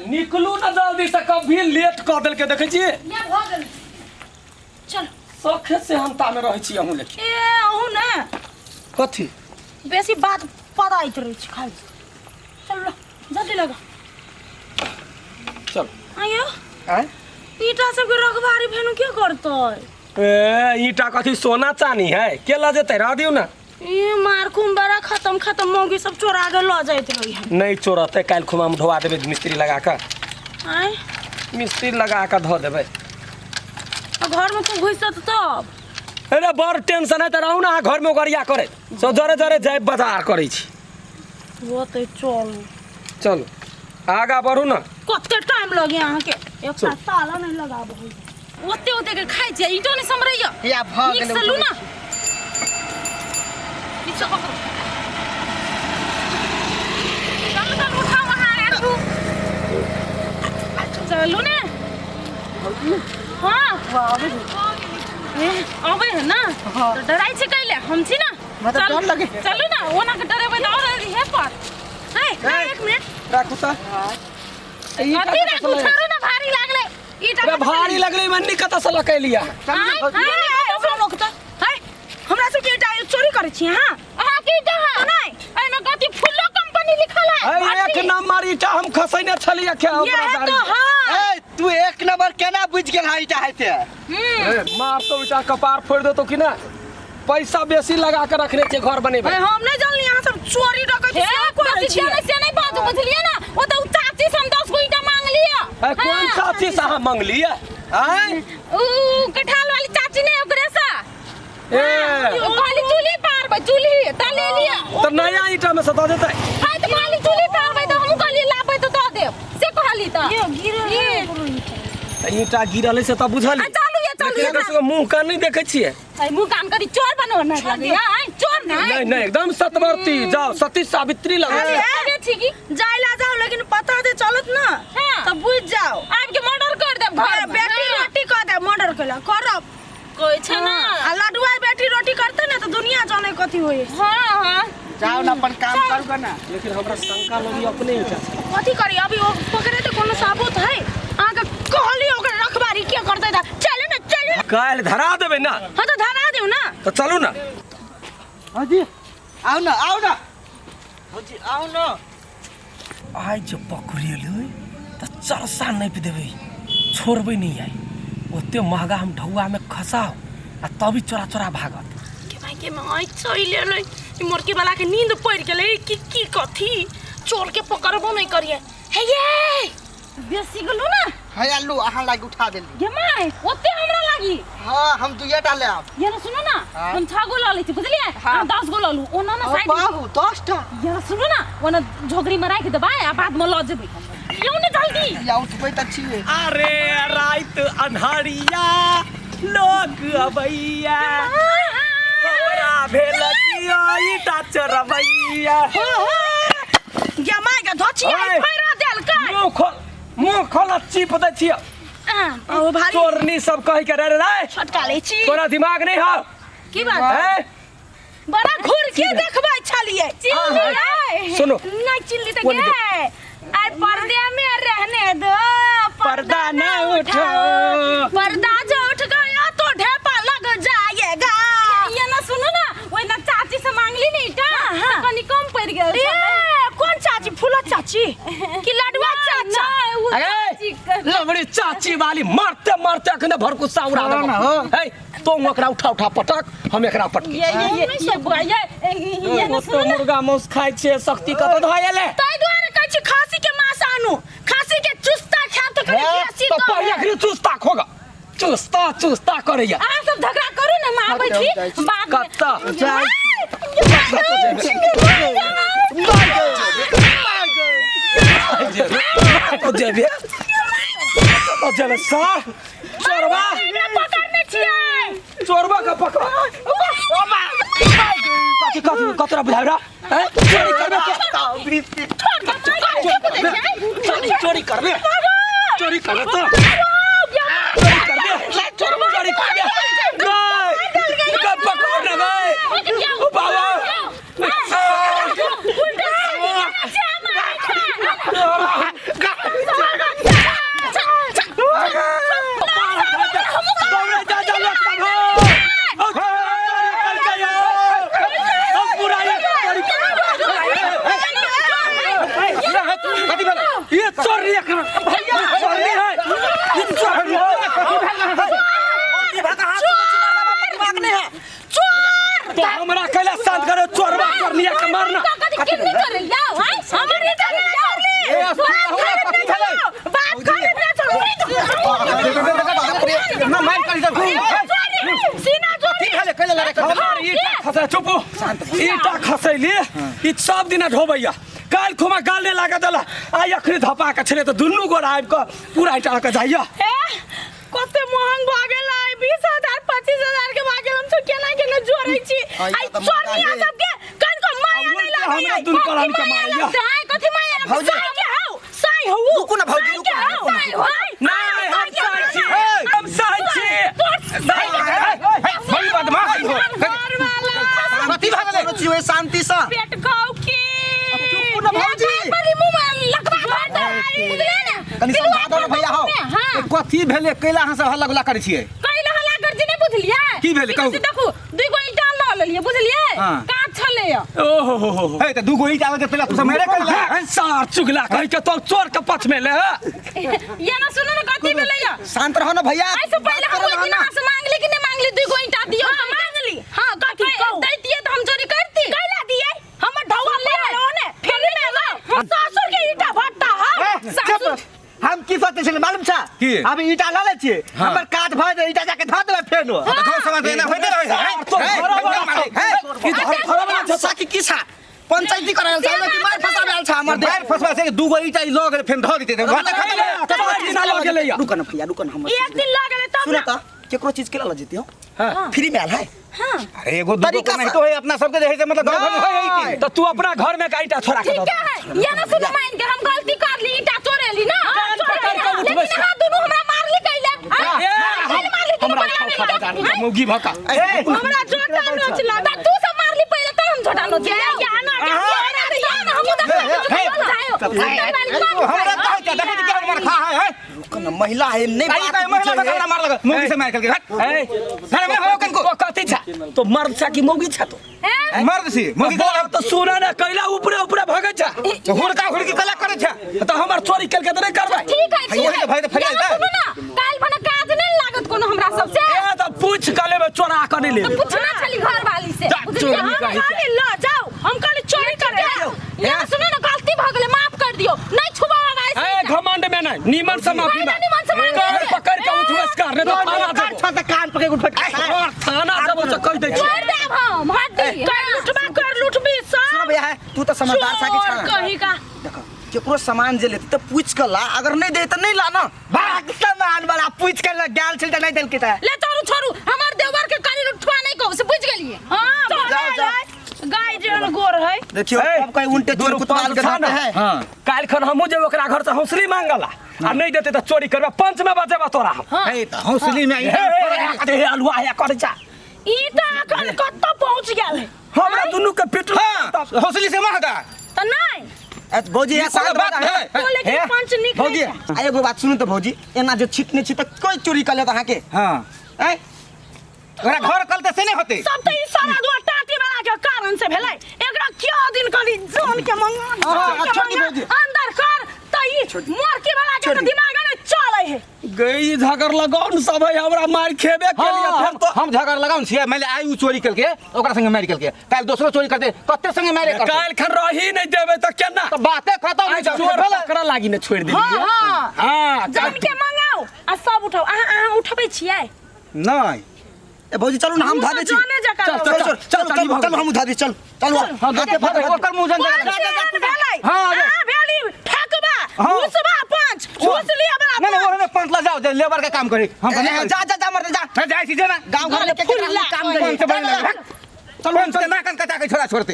निकलू ना जल्दी से, कभी लेट कर दिल के देखे छी। चल सखे से हम ता में रह छी हमहु लेके। ए अहू ना कथी बेसी बात पदाइत रही छी खाली। चल लो जल्दी लगा। चल आयो आय ईटा सब के रखबारी फेनु के करतै? ए ईटा कथी सोना चानी है के ला जेते रह दियो ना। ये मारकुम बड़ा खत्म मौगी सब चोरा के ल जाइत रही है। नहीं चोरते काल खुमा में धोवा देबे मिस्त्री लगा के। आय मिस्त्री लगा के धो देबे। घर में तू घुसत तब अरे बड़ टेंशन है त रहू ना घर में गरिया करे सो जरे जरे जाय बाजार करे छी। वो तो चल चल आगा बढ़ू ना। कते टाइम लगे यहाँ के एक चल। ताला नहीं लगा बहु ओते के खाइ छै ईटो नहीं समरैया या भ नीक गेलै से लू ना नीचे पकड़ चल उठा वहां यार तू चलू ने हां अबे है ना तो डराई छै कैले हम छी ना मतलब डर लगे चलू ना ओना के डरेबे त और हे पर है एक मिनट राखू त अति राखू छोड़ू ना भारी लागले ईटा अरे भारी लगले मन्नी कत से लकै लिया। हमरा सब के ईटा चोरी करे छी। हां अहा के ईटा है नहीं ए में कथि फुल्लो कंपनी लिखल है। एक नंबर ईटा हम खसैने छलिए के ये तो हां ए तू एक नंबर केना बुझ गेल है ईटा है से? ए मार तो ईटा कपार फोड़ दे तो कि ना पैसा बेसी लगा के रखने छे घर बनेबे। हम नहीं जानली यहां सब चोरी डकैती से करे छी से नहीं बात बुझलिए ना वो तो चाची से हम 10 गो ईटा मांग लिया। कौन चाची से हम मांग लिए हैं? ऊ कठाल वाली चाची ने ओकरे सा ए ओ खाली चूल्ही पार बे चूल्ही त ले लिया तो नया ईटा में सता देते हां तो खाली चूल्ही पार बे तो हम कहली लाबे तो दे देब से कहली त ये गिरे ईटा गिरले से त बुझल। चालू ये लेकिन एकर मुंह कान नहीं देखे छिए। आई मुंह कान करी चोर बनो ना लगे हां चोर नहीं नहीं एकदम सतवर्ती जाओ सती सावित्री लगा। अरे ठीक ही जाइला जाओ लेकिन पता दे चलत ना तब बुझ जाओ आप के मर्डर कर दे घर बेटी रोटी कर दे मर्डर केला करब कोई छ ना आ लडुआ बेटी रोटी करते ना तो दुनिया जाने कथि होई। हां हां जाओ ना अपन काम करू ना। लेकिन हमरा शंका लगी अपने ईटा से कथि करी अभी वो पकड़े तो कोनो सबूत है आगे कहली ओकर रखबारी के करते था चले ना चले काल धरा देबे ना। हां तो धरा देऊ ना तो चलू ना। हाजी आओ ना हाजी आओ ना। आज जो पकड़िए तो चरसा नहीं पे देबे छोड़बे नहीं आई ओते महंगा हम ढौआ में खसाओ आ तभी चोरा चोरा भागत के भाई के मैं चोरी ले ले मुर्गी वाला के नींद पड़ गेले की कथी चोर के पकड़बो नहीं करिए हे ये बेसी गलो ना है आलू अहाँ लाग उठा देली गे माय ओते हमरा लागी। हां हम दुइया डाले आप ये ना सुनो ना हम 6 गो लाली थी बुझलिए हम 10 गो लालू ओना ना साइड बाबू 10 टा ये ना सुनो ना ओना झोगरी में राख देबा आ बाद में ल जेबै यो ना जल्दी या उठबै त छी। अरे रात अन्हारिया लोग अबैया हमरा भेल किया ईटा चरबैया गे माय के धोछिया फैरा देल का मुंह खोल चिप दे छिया ओ भारी चोरनी सब कह के रे रे छटका ले छी तोरा दिमाग नहीं है की बात है बड़ा घूर के देखबै छलिए चिल्ली सुनो नहीं चिल्ली त गे आई पर्दे में रहने दो पर्दा न उठाओ पर्दा जो उठ गया तो ढेपा लग जाएगा। ये ना सुनो ना वो ना चाची से मांग ली नहीं टा कनी कम पड़ गया कौन चाची फूला चाची कि लडुआ चाचा अरे लवड़ी चाची वाली मारते मारते अखने भर को साउरा दे ए तो ओकरा उठा उठा पटक हम एकरा पटक ये सब ये ना तो मुर्गा मौस खाइ छे शक्ति कत धयले ताई द्वारा कहै छी खासी के मांस आनु खासी के चुस्ता खा तो कनी बेसी तो पहिया खरी चुस्ता खोगा चुस्ता करैया आ सब झगड़ा करू ना मैं आबै छी बाद में कत्ता जेबे तो चले सा चोरबा पकड़ने छियै चोरबा का पकड़ कतरा बुझाइ रा चोरी करबे चोरी करबे चोरी करबे तो चोरी करबे पकड़ ना भाई बाबा सीना जोड़ी की भेले कैले लड़ाई कर हमार ईटा खसे चुप ईटा खसैली ई सब दिन ढोबैया काल खुमा गालने लागा दला आई अखरी धपा के छले त दुन्नु गोड़ आबि के पूरा ईटा के जाइया कते महंग भागेला 20,000 25,000 के भागेल हम तो केना केना जोरै छी आई चोरनी आ सब के कन को माया नहीं लागै हमरा दुन पलान के मारैया दाय कथि माया भौजी के हौ साई हौ रुकू ना भौजी रुकू साई हो नहीं हम साई छी बड़ी बदमाश हो कथी भागले छियै शांति से पेट खाओ की चुप ना भौजी बड़ी मुंह में लकवा भर दे बुझले ना कनी समझा दो ना भैया हो कथी भेले कैला अहाँ सब हल्ला गुल्ला करै छियै कैला हल्ला कर छी नहीं बुझलिए की भेले कहू देखू दुई गो ईटा ल लेलिए बुझलिए हाँ। काट छले ओहो हो हो हे त दू गो ईटा के पहले तू सब मेरे कैला सार चुगला कह के तो चोर के पछ में ले ये ना सुनो ना कथि भेलै या शांत रहो ना भैया ऐसे पहले हम कोई दिन से मांग ली कि नहीं मांग ली दुई गो ईटा दियो हम मांग ली हां कथि कहू दैतिए तो हम चोरी करती कैला दिए हम ढौआ ले लो ने फिर में लो सासुर के ईटा भट्टा हां सासुर हम की सोचे छले मालूम छ की? अभी ईटा ला ले छियै हमर काट भए जाए ईटा जाके ध देबै फेर नो तो समाज देना होते रहे तो घर में साकी की छ पंचायती करायल छ कि मार फसाबेल छ हमर मार फसवा से दू गो ईटा ल गेल फेन ध दिते रुक ना भैया रुक ना हम एक दिन लागले तब सुन त केकरो चीज के ला जेती हो हां फ्री में आल है हां अरे एगो दू गो नहीं तो है अपना सबके देखे से मतलब घर में होई है तो तू अपना घर में काईटा छोड़ा के ठीक है ये ना सुनो मान के हम गलती कर ली ईटा चोरेली ना लेकिन हां दोनों हमरा मार ली कैले मुगी भका हमरा जोटा नोचला तू सब मार ली पहले तो हम जोटा नोच या ना हमरा कह के देखे क्या मार खा है रुक ना महिला है नहीं काई काई महिला का मार लगा मुगी से मार करके हट अरे मैं हो कनको कथि छ तो मर्द छ कि मौगी छ तो मर्द सी मुगी तो सुना ना कैला ऊपरे ऊपरे भागे छ तो हुड़का हुड़की कला करे छ तो हमर चोरी करके तो नहीं करबै ठीक है भैया तो भाई तो फरियाद है सुनो ना काल भने काज नहीं लागत कोनो हमरा सबसे ए तो पूछ काले में चोरा कर ले तो पूछना चली घर वाली से चोरी कही के ला जाओ हम कल चोरी करे ये सुनो ना गलती भ गेले माफ कर दियो नहीं छुबावा ए ऐसे घमंड में नहीं नीमन से माफी नहीं, नीमन से माफी कर नहीं। पकड़ के उठवस कर नहीं तो थाना देबो छ त कान पके उठ थाना देबो तो कह दे छी छोड़ दे हम हड्डी कर लुटबी सब सुन भैया है तू तो समझदार सा के छ कहीं का देखो केकरो सामान जे लेते तो पूछ के ला अगर नहीं दे तो नहीं ला ना भाग सामान वाला पूछ के ला गाल छिलता नहीं देल के त ले तोरू छोरू हमार देवर के काली उठवा नहीं को से बुझ गेलिए हां जाओ। गाय जे गोर है देखियो ए, अब कोई उल्टे चोर कुतवाल के रहते हैं हां काल खन हमू जे ओकरा घर से हौसली मांगला आ नहीं देते तो चोरी करबा पंच में बजेबा तोरा हम है त हौसली में आई हे अलुआ या कर जा ईटा अखन कत्ता पहुंच गेल है हमरा दुनु के पिटल हां हौसली से महगा त नहीं भौजी ऐसा कोई बात है बोले कि पंच निकले भौजी एगो बात सुनु तो भौजी एना जो छिटने छी त कोई चोरी कर ले अहाँ के हां हैं ओकरा घर कल से नहीं होते सब त ई सारा दुआ टाटी वाला के कारण से भेलै एकरा क्यों दिन करी जोन के मंगा हाँ, छोटी भौजी। अंदर कर त ई मोरकी वाला के छोटी। दिमाग में चले है गई झगड़ लगाउन सब है हमरा मार खेबे के लिए फिर तो हम झगड़ लगाउन छियै मैले आई उ चोरी करके ओकरा संगे मार करके काल दोसरो चोरी करते कते संगे मारे करते काल खन रही नहीं देबे तो केना तो बातें खत्म हो जाए चोर पकड़ा लागी ने छोड़ देलिए हां हां हां जान के मंगाओ आ सब उठाओ अहाँ उठबै छियै नहीं ए भौजी चलू ना हम धा दे छी जाने जका चल हम उठा दे चल चल हां देखे फटे ओकर मुंह जन हां भेली ठकबा घुसबा पंच घुस लिया बड़ा नहीं नहीं वो पंच ला जाओ लेबर का काम करे हम जा जा जा मर जा जाए सीधे ना गांव घर में के काम पंच करे बन चल पंच ना कन कटा के छोड़ा छोड़ते